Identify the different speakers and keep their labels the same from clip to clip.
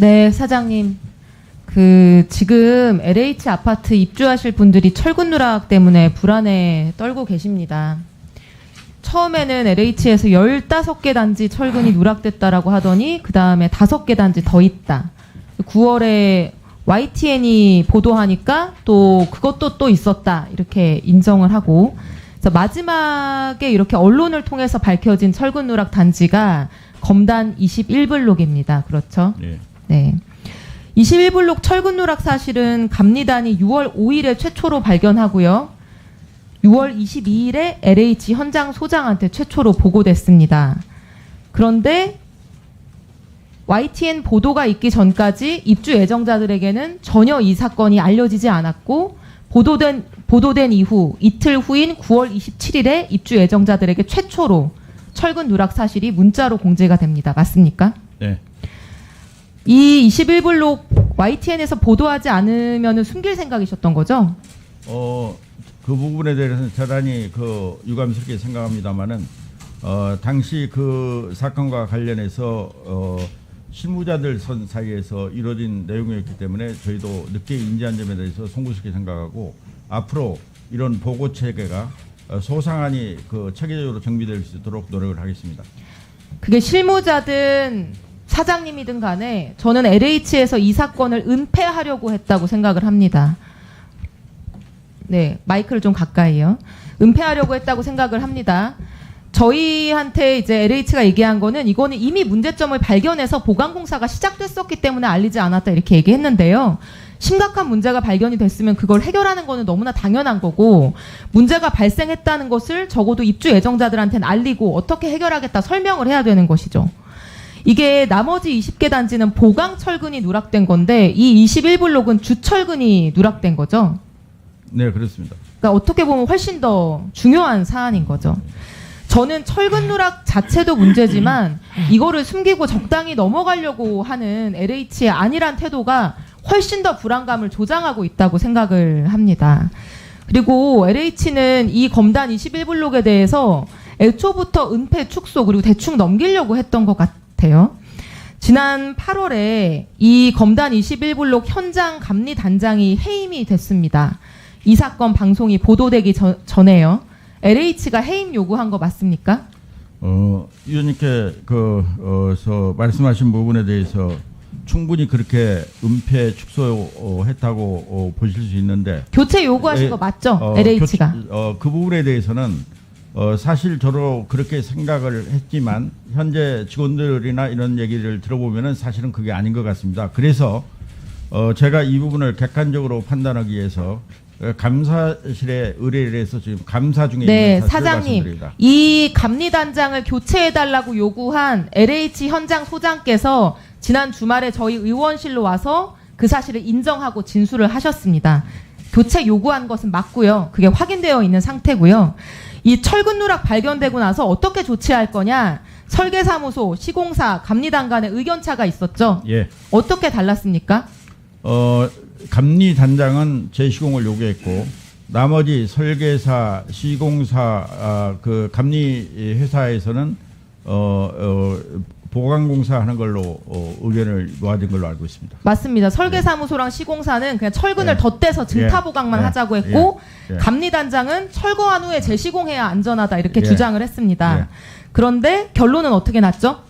Speaker 1: 네, 사장님. 지금 LH 아파트 입주하실 분들이 철근 누락 때문에 불안에 떨고 계십니다. 처음에는 LH에서 15개 단지 철근이 누락됐다라고 하더니 그 다음에 5개 단지 더 있다. 9월에 YTN이 보도하니까 또 그것도 또 있었다. 이렇게 인정을 하고, 그래서 마지막에 이렇게 언론을 통해서 밝혀진 철근 누락 단지가 검단 21블록입니다. 그렇죠?
Speaker 2: 네.
Speaker 1: 네. 21블록 철근 누락 사실은 감리단이 6월 5일에 최초로 발견하고요. 6월 22일에 LH 현장 소장한테 최초로 보고됐습니다. 그런데 YTN 보도가 있기 전까지 입주 예정자들에게는 전혀 이 사건이 알려지지 않았고, 보도된 이후 이틀 후인 9월 27일에 입주 예정자들에게 최초로 철근 누락 사실이 문자로 공지가 됩니다. 맞습니까?
Speaker 2: 네.
Speaker 1: 이 21블록 YTN에서 보도하지 않으면 숨길 생각이셨던 거죠?
Speaker 2: 그 부분에 대해서는 대단히 유감스럽게 생각합니다만은 당시 그 사건과 관련해서 실무자들 사이에서 이루어진 내용이었기 때문에 저희도 늦게 인지한 점에 대해서 송구스럽게 생각하고, 앞으로 이런 보고 체계가 소상하니 체계적으로 정비될 수 있도록 노력을 하겠습니다.
Speaker 1: 그게 실무자든 사장님이든 간에 저는 LH에서 이 사건을 은폐하려고 했다고 생각을 합니다. 네, 마이크를 좀 가까이요. 은폐하려고 했다고 생각을 합니다. 저희한테 이제 LH가 얘기한 거는 이거는 이미 문제점을 발견해서 보강공사가 시작됐었기 때문에 알리지 않았다 이렇게 얘기했는데요. 심각한 문제가 발견이 됐으면 그걸 해결하는 거는 너무나 당연한 거고, 문제가 발생했다는 것을 적어도 입주 예정자들한테는 알리고 어떻게 해결하겠다 설명을 해야 되는 것이죠. 이게 나머지 20개 단지는 보강 철근이 누락된 건데 이 21블록은 주철근이 누락된 거죠.
Speaker 2: 네, 그렇습니다.
Speaker 1: 그러니까 어떻게 보면 훨씬 더 중요한 사안인 거죠. 저는 철근 누락 자체도 문제지만 이거를 숨기고 적당히 넘어가려고 하는 LH의 안일한 태도가 훨씬 더 불안감을 조장하고 있다고 생각을 합니다. 그리고 LH는 이 검단 21블록에 대해서 애초부터 은폐 축소 그리고 대충 넘기려고 했던 것 같아요. 지난 8월에 이 검단 21블록 현장 감리단장이 해임이 됐습니다. 이 사건 방송이 보도되기 전에요. LH가 해임 요구한 거 맞습니까?
Speaker 2: 위원님께 말씀하신 부분에 대해서 충분히 그렇게 은폐 축소했다고 보실 수 있는데,
Speaker 1: 교체 요구하신 거 맞죠? LH가.
Speaker 2: 그 부분에 대해서는 사실 저도 그렇게 생각을 했지만 현재 직원들이나 이런 얘기를 들어보면은 사실은 그게 아닌 것 같습니다. 그래서 제가 이 부분을 객관적으로 판단하기 위해서 감사실에 의뢰를 해서 지금 감사 중에 있는 사실을
Speaker 1: 사장님,
Speaker 2: 말씀드립니다.
Speaker 1: 이 감리단장을 교체해달라고 요구한 LH 현장 소장께서 지난 주말에 저희 의원실로 와서 그 사실을 인정하고 진술을 하셨습니다. 교체 요구한 것은 맞고요. 그게 확인되어 있는 상태고요. 이 철근 누락 발견되고 나서 어떻게 조치할 거냐, 설계사무소, 시공사, 감리단 간의 의견차가 있었죠.
Speaker 2: 예.
Speaker 1: 어떻게 달랐습니까?
Speaker 2: 감리단장은 재시공을 요구했고, 나머지 설계사, 시공사, 그 감리 회사에서는 보강공사 하는 걸로 의견을 모아진 걸로 알고 있습니다.
Speaker 1: 맞습니다. 설계사무소랑 시공사는 그냥 철근을
Speaker 2: 예.
Speaker 1: 덧대서 증타 보강만
Speaker 2: 예.
Speaker 1: 하자고 했고,
Speaker 2: 예.
Speaker 1: 감리단장은 철거한 후에 재시공해야 안전하다 이렇게
Speaker 2: 예.
Speaker 1: 주장을 했습니다.
Speaker 2: 예.
Speaker 1: 그런데 결론은 어떻게 났죠?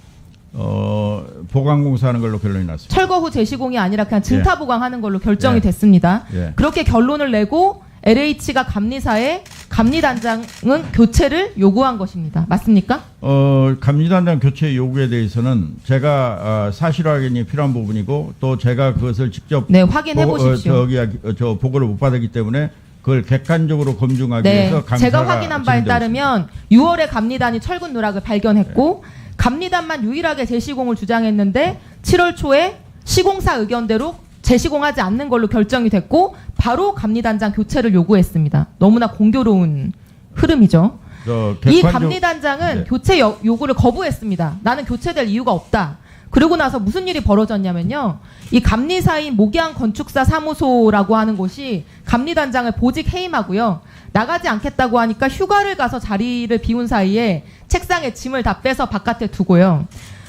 Speaker 2: 보강공사 하는 걸로 결론이 났습니다.
Speaker 1: 철거 후 재시공이 아니라 그냥 증타 보강하는 걸로 결정이
Speaker 2: 예.
Speaker 1: 됐습니다.
Speaker 2: 예.
Speaker 1: 그렇게 결론을 내고 LH가 감리사에 감리단장은 교체를 요구한 것입니다. 맞습니까?
Speaker 2: 감리단장 교체 요구에 대해서는 제가 사실 확인이 필요한 부분이고, 또 제가 그것을 직접
Speaker 1: 확인해 보십시오.
Speaker 2: 보고를 못 받았기 때문에 그걸 객관적으로 검증하기 위해서 감사가
Speaker 1: 제가 확인한 바에
Speaker 2: 진행되고
Speaker 1: 따르면 6월에 감리단이 철근 누락을 발견했고, 감리단만 유일하게 재시공을 주장했는데 7월 초에 시공사 의견대로 재시공하지 않는 걸로 결정이 됐고 바로 감리단장 교체를 요구했습니다. 너무나 공교로운 흐름이죠. 이 감리단장은 교체 요구를 거부했습니다. 나는 교체될 이유가 없다. 그러고 나서 무슨 일이 벌어졌냐면요. 이 감리사인 목양 건축사 사무소라고 하는 곳이 감리단장을 보직 해임하고요. 나가지 않겠다고 하니까 휴가를 가서 자리를 비운 사이에 책상에 짐을 다 빼서 바깥에 두고요.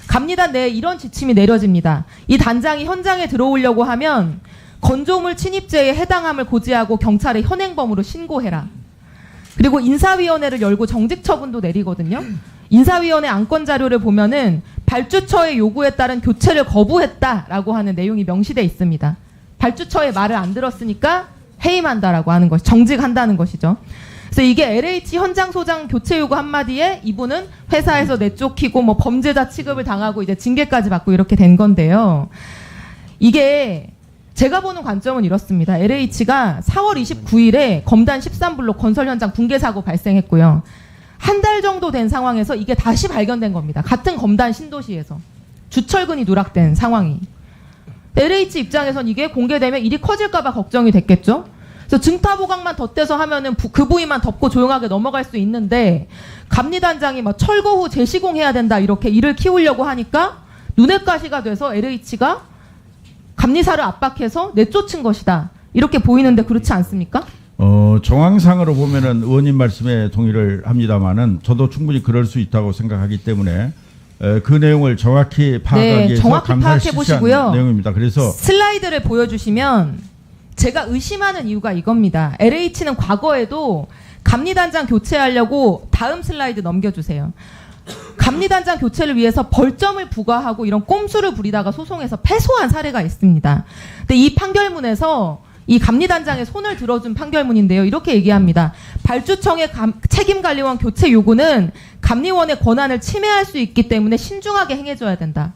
Speaker 1: 감리단 내에 이런 지침이 내려집니다. 이 단장이 현장에 들어오려고 하면 건조물 침입죄에 해당함을 고지하고 경찰에 현행범으로 신고해라. 그리고 인사위원회를 열고 정직 처분도 내리거든요. 인사위원회 안건 자료를 보면은 발주처의 요구에 따른 교체를 거부했다라고 하는 내용이 명시돼 있습니다. 발주처의 말을 안 들었으니까 해임한다라고 하는 것, 정직한다는 것이죠. 그래서 이게 LH 현장 소장 교체 요구 한마디에 이분은 회사에서 내쫓기고 뭐 범죄자 취급을 당하고 이제 징계까지 받고 이렇게 된 건데요. 이게 제가 보는 관점은 이렇습니다. LH가 4월 29일에 검단 13블록 건설 현장 붕괴 사고 발생했고요. 한 달 정도 된 상황에서 이게 다시 발견된 겁니다. 같은 검단 신도시에서. 주철근이 누락된 상황이. LH 입장에선 이게 공개되면 일이 커질까봐 걱정이 됐겠죠. 그래서 증타보강만 덧대서 하면은 그 부위만 덮고 조용하게 넘어갈 수 있는데 감리단장이 막 철거 후 재시공해야 된다 이렇게 일을 키우려고 하니까 눈엣 가시가 돼서 LH가 감리사를 압박해서 내쫓은 것이다. 이렇게 보이는데 그렇지 않습니까?
Speaker 2: 정황상으로 보면은 의원님 말씀에 동의를 합니다만은 저도 충분히 그럴 수 있다고 생각하기 때문에 그 내용을 정확히 파악하기 위해서
Speaker 1: 정확히
Speaker 2: 감사를
Speaker 1: 파악해
Speaker 2: 실시한
Speaker 1: 보시고요.
Speaker 2: 내용입니다. 그래서
Speaker 1: 슬라이드를 보여주시면 제가 의심하는 이유가 이겁니다. LH는 과거에도 감리단장 교체하려고 다음 슬라이드 넘겨주세요. 감리단장 교체를 위해서 벌점을 부과하고 이런 꼼수를 부리다가 소송에서 패소한 사례가 있습니다. 근데 이 판결문에서 이 감리단장의 손을 들어준 판결문인데요. 이렇게 얘기합니다. 발주청의 책임관리원 교체 요구는 감리원의 권한을 침해할 수 있기 때문에 신중하게 행해줘야 된다.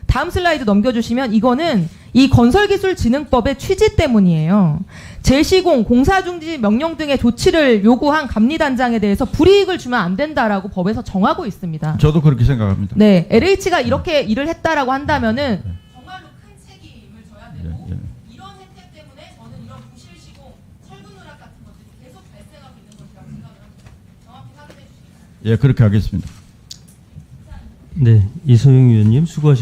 Speaker 1: 다음 슬라이드 넘겨주시면 이거는 이 건설기술진흥법의 취지 때문이에요. 재시공, 공사중지 명령 등의 조치를 요구한 감리단장에 대해서 불이익을 주면 안 된다라고 법에서 정하고 있습니다.
Speaker 2: 저도 그렇게 생각합니다.
Speaker 1: 네, LH가 이렇게 일을 했다라고 한다면은 정말로 큰 책임을 져야 되고 이런 혜택 때문에 저는 이런 부실시공, 철근누락 같은 것들이 계속 발생하고 있는 것이라고 생각을 합니다. 정확히 확인해 주시기 바랍니다.
Speaker 2: 예, 그렇게 하겠습니다.
Speaker 3: 네, 이소영 의원님 수고하셨습니다.